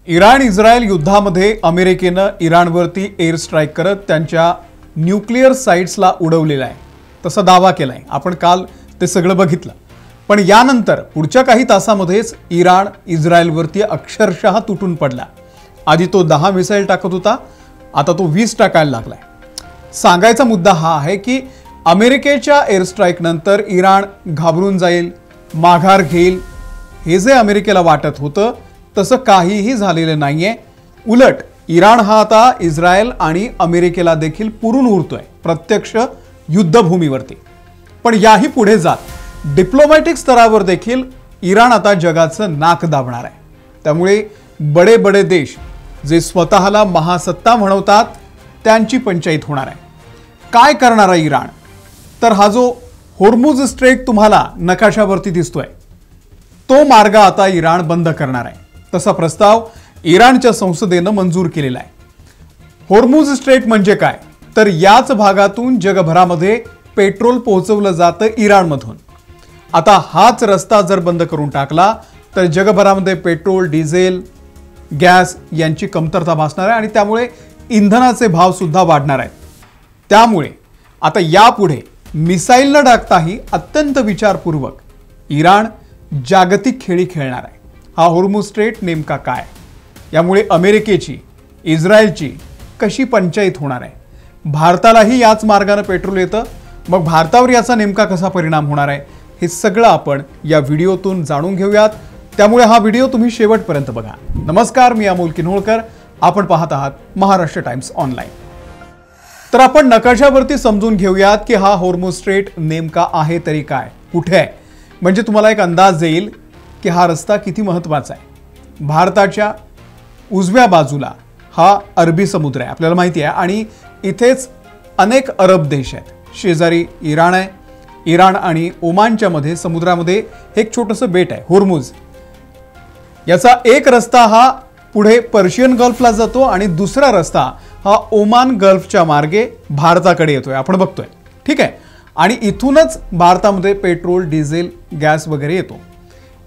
Iran Israel युद्धामध्ये अमेरिकेनं इराणवरती air strike करत त्यांच्या न्यूक्लिअर साइट्सला उडवलेला आहे, तसा दावा केलाय। आपण काल ते सगळं बघितलं। पण यानंतर पुढच्या काही तासांमध्येच इराण इस्रायलवरती अक्षरशः तुटून पडला। आधी तो 10 मिसाईल टाकत होता, आता तो 20 टाकायला लागलाय। सांगायचा मुद्दा हा आहे की अमेरिकेच्या एअर स्ट्राईक नंतर इराण घाबरून जाईल, माघार घेईल, हे जे अमेरिकेला वाटत होतं तसं काहीही झालेलं नाहीये। उलट इराण हा आता इस्रायल आणि अमेरिकेला देखील पुरून उरतोय प्रत्यक्ष युद्धभूमीवरती। पण याही पुढे जात डिप्लोमॅटिक स्तरावर देखील इराण आता जगाचं नाक दाबणार आहे। त्यामुळे बडे बडे देश जे स्वतःला महासत्ता म्हणवतात त्यांची पंचायत होणार आहे। काय करणार आहे इराण? तर हा जो होर्मुझ स्ट्रेट तुम्हाला नकाशावरती दिसतोय तो मार्ग आता इराण बंद करणार आहे। तसा प्रस्ताव इराणच्या संसदेनं मंजूर केलेला आहे। होर्मुझ स्ट्रेट म्हणजे काय? तर याच भागातून जगभरामध्ये पेट्रोल पोहोचवलं जातं इराणमधून। आता हाच रस्ता जर बंद करून टाकला तर जगभरामध्ये पेट्रोल, डिझेल, गॅस यांची कमतरता भासणार आहे आणि त्यामुळे इंधनाचे भाव सुद्धा वाढणार आहेत। त्यामुळे आता यापुढे मिसाईल न टाकताही अत्यंत विचारपूर्वक इराण जागतिक खेळी खेळणार आहे। हा होर्मुझ स्ट्रेट नेमका काय? यामुळे अमेरिकेची, इस्रायलची कशी पंचायत होणार आहे? भारतालाही याच मार्गाने पेट्रोल येतं, मग भारतावर याचा नेमका कसा परिणाम होणार आहे हे सगळं आपण या व्हिडिओतून जाणून घेऊयात। त्यामुळे हा व्हिडिओ तुम्ही शेवटपर्यंत बघा। नमस्कार, मी अमोल किन्होळकर, आपण पाहत आहात महाराष्ट्र टाइम्स ऑनलाइन। तर आपण नकाशावरती समजून घेऊयात की हा होर्मुझ स्ट्रेट नेमका आहे तरी काय, कुठे आहे, म्हणजे तुम्हाला एक अंदाज येईल की हा रस्ता किती महत्त्वाचा आहे। भारताच्या उजव्या बाजूला हा अरबी समुद्र आहे, आपल्याला माहिती आहे, आणि इथेच अनेक अरब देश आहेत। शेजारी इराण आहे। इराण आणि ओमानच्या मध्ये समुद्रामध्ये एक छोटंसं बेट आहे होर्मुझ। याचा एक रस्ता हा पुढे पर्शियन गल्फला जातो आणि दुसरा रस्ता हा ओमान गल्फच्या मार्गे भारताकडे येतोय, आपण बघतोय, ठीक आहे। आणि इथूनच भारतामध्ये पेट्रोल, डिझेल, गॅस वगैरे येतो।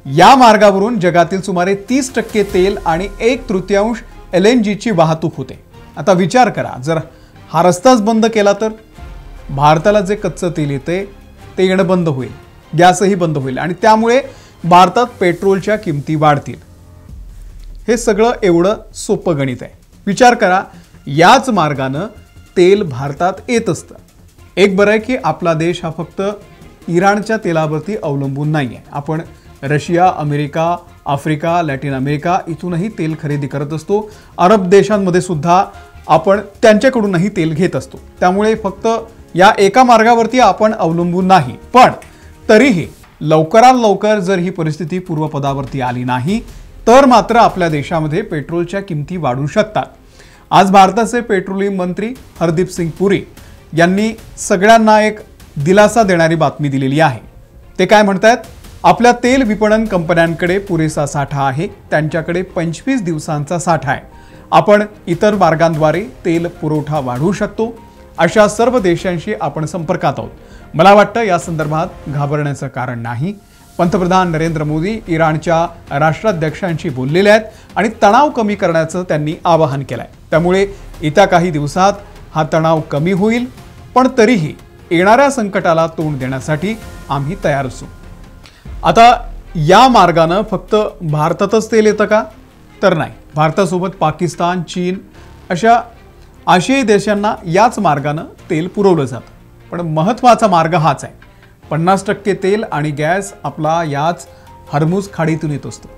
या मार्गावरून जगातील सुमारे 30% तेल आणि 1/3 LNG ची वाहतूक होते। आता विचार करा, जर हा रस्ताच बंद केला तर भारताला जे कच्चं तेल येते ते येणं बंद होईल, गॅसही बंद होईल आणि त्यामुळे भारतात पेट्रोलच्या किमती वाढतील। हे सगळं एवढं सोपं गणित आहे। विचार करा, याच मार्गाने तेल भारतात येत असतं। एक बरं आहे की आपला देश हा फक्त इराणच्या तेलावरती अवलंबून नाहीये। आपण Russia, America, Africa, Latin America इथूनही तेल खरेदी करत असतो। अरब देशांमध्ये सुद्धा आपण त्यांच्याकडूनही तेल घेत असतो। त्यामुळे फक्त या एका मार्गावरती आपण अवलंबून नाही। पण तरीही लवकरात लवकर जर ही परिस्थिती पूर्वपदावरती आली नाही तर मात्र आपल्या देशामध्ये पेट्रोलच्या किमती वाढू शकतात। आज भारताचे पेट्रोलियम मंत्री हरदीप सिंग पुरी यांनी सगळ्यांना एक दिलासा देणारी बातमी दिलेली आहे। ते काय म्हणतात? आपल्या तेल विपणन कंपन्यांकडे पुरेसा साठा आहे, त्यांच्याकडे 25 दिवसांचा साठा आहे। आपण इतर मार्गांद्वारे तेल पुरवठा वाढवू शकतो। अशा सर्व देशांशी आपण संपर्कात आहोत। मला वाटतं या संदर्भात घाबरण्याचं कारण नाही। पंतप्रधान नरेंद्र मोदी इराणच्या राष्ट्राध्यक्षांशी बोललेले आहेत आणि तणाव कमी करण्याचं त्यांनी आवाहन केलंय। त्यामुळे येत्या काही दिवसात हा तणाव कमी होईल, पण तरीही येणाऱ्या संकटाला तोंड देण्यासाठी आम्ही तयार असू। आता या मार्गाने फक्त भारतातच तेल येतं का? तर नाही, भारतासोबत पाकिस्तान, चीन अशा आशियाई देशांना याच मार्गाने तेल पुरवलं जातं। पण महत्त्वाचा मार्ग हाच आहे। 50% तेल आणि गॅस आपला याच होर्मुझ खाडीतून येत असतो।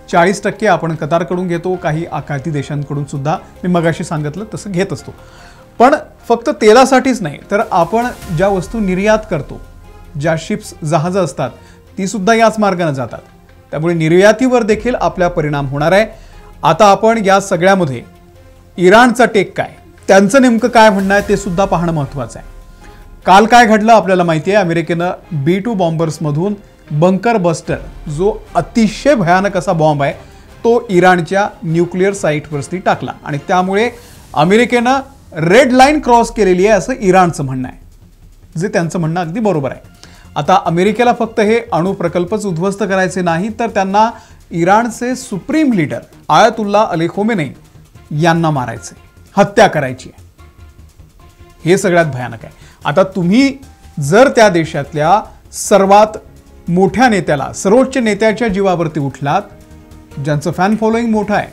40% आपण कतारकडून घेतो, काही आखाती देशांकडून सुद्धा मी मगाशी सांगितलं तसं घेत असतो। पण फक्त तेलासाठीच नाही, तर आपण ज्या वस्तू निर्यात करतो, ज्या शिप्स, जहाजं असतात, ती सुद्धा याच मार्गाने जातात। त्यामुळे निर्यातीवर देखील आपला परिणाम होणार आहे। आता आपण या सगळ्यामध्ये इराणचा टेक काय, त्यांचं नेमकं काय म्हणणं आहे ते सुद्धा पाहणं महत्त्वाचं आहे। काल काय घडलं आपल्याला माहिती आहे। अमेरिकेनं B-2 बॉम्बर्समधून बंकर बस्टर, जो अतिशय भयानक असा बॉम्ब आहे, तो इराणच्या न्यूक्लिअर साइटवरती टाकला आणि त्यामुळे अमेरिकेनं रेड लाईन क्रॉस केलेली आहे असं इराणचं म्हणणं आहे, जे त्यांचं म्हणणं अगदी बरोबर आहे। आता अमेरिकेला फक्त हे अणु प्रकल्पच उद्ध्वस्त करायचे नाही, तर त्यांना इराणचे supreme leader ayatollah Ali Khomeini यांना मारायचे, हत्या करायची आहे। हे सगळ्यात भयानक आहे। आता तुम्ही जर त्या देशातल्या सर्वात मोठ्या नेत्याला, सर्वोच्च नेत्याच्या जीवावरती उठलात, ज्यांचं फॅन फॉलोइंग मोठं आहे,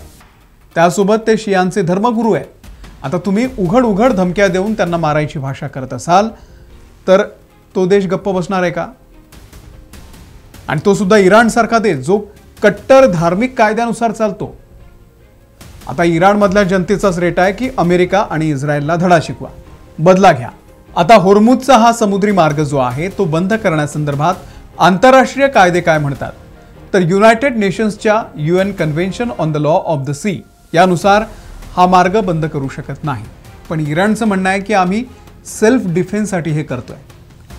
त्यासोबत ते शियांचे धर्मगुरू आहेत, आता तुम्ही उघड उघड धमक्या देऊन त्यांना मारायची भाषा करत असाल तर तो देश गप्प बसणार आहे का? आणि तो सुद्धा इराण सारखा देश जो कट्टर धार्मिक कायद्यानुसार चालतो। आता इराण मधल्या जनतेचाच रेट आहे की अमेरिका आणि इस्रायलला धडा शिकवा, बदला घ्या। आता होर्मुझचा हा समुद्री मार्ग जो आहे तो बंद करण्यासंदर्भात आंतरराष्ट्रीय कायदे काय म्हणतात तर युनायटेड नेशन्सच्या UN convention on the law of the sea यानुसार हा मार्ग बंद करू शकत नाही। पण इराणचं म्हणणं आहे की आम्ही सेल्फ डिफेन्ससाठी हे करतोय,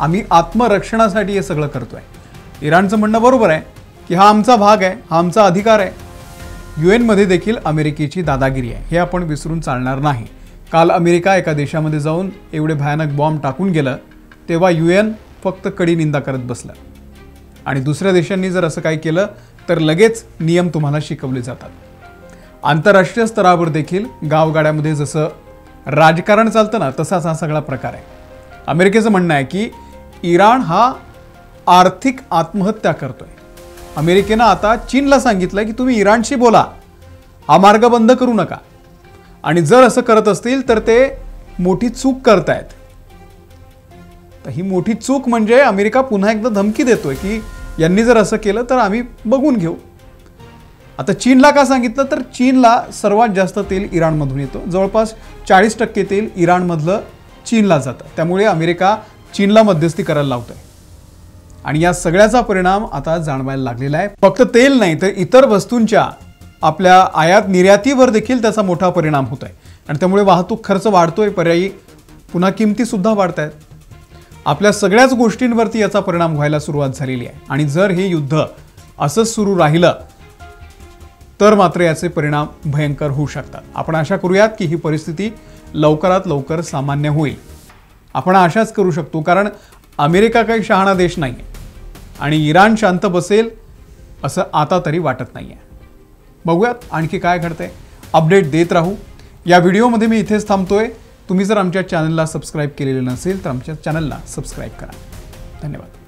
आम्ही आत्मरक्षणासाठी हे सगळं करतोय। इराणचं म्हणणं बरोबर आहे की हा आमचा भाग आहे, हा आमचा अधिकार आहे। UN मध्ये देखील अमेरिकेची दादागिरी आहे, हे आपण विसरून चालणार नाही। काल अमेरिका एका देशामध्ये जाऊन एवढे भयानक बॉम्ब टाकून गेलं तेव्हा UN फक्त कडी निंदा करत बसलं, आणि दुसऱ्या देशांनी जर असं काही केलं तर लगेच नियम तुम्हाला शिकवले जातात। आंतरराष्ट्रीय स्तरावर देखील गावगाड्यामध्ये जसं राजकारण चालतं ना, तसाच हा सगळा प्रकार आहे। अमेरिकेचं म्हणणं आहे की इराण हा आर्थिक आत्महत्या करतोय। अमेरिकेनं आता चीनला सांगितलं की तुम्ही इराणशी बोला, हा मार्ग बंद करू नका, आणि जर असं करत असतील तर ते मोठी चूक करतायत। तर ही मोठी चूक म्हणजे अमेरिका पुन्हा एकदा धमकी देतोय की यांनी जर असं केलं तर आम्ही बघून घेऊ। आता चीनला का सांगितलं तर चीनला सर्वात जास्त तेल इराणमधून येतं, जवळपास 40% तेल इराणमधलं चीनला जातं, त्यामुळे अमेरिका चीनला मध्यस्थी करायला लावतोय। आणि या सगळ्याचा परिणाम आता जाणवायला लागलेला आहे। फक्त तेल नाही तर इतर वस्तूंच्या आपल्या आयात निर्यातीवर देखील त्याचा मोठा परिणाम होतोय, आणि त्यामुळे वाहतूक खर्च वाढतोय, पर्यायी पुन्हा किमती सुद्धा वाढतायत। आपल्या सगळ्याच गोष्टींवरती याचा परिणाम व्हायला सुरुवात झालेली आहे, आणि जर हे युद्ध असंच सुरू राहिलं तर मात्र याचे परिणाम भयंकर होऊ शकतात। आपण आशा करूयात की ही परिस्थिती लवकरात लवकर सामान्य होईल, आपण आशाच करू शकतो, कारण अमेरिका काही शहाणा देश नाही आणि इराण शांत बसेल असं आता तरी वाटत नाहीये। बघूयात आणखी काय घडतंय, अपडेट देत राहू। या व्हिडिओमध्ये मी इथेच थांबतोय। तुम्ही जर आमच्या चॅनलला सबस्क्राईब केलेलं नसेल तर आमच्या चॅनलला सबस्क्राईब करा। धन्यवाद।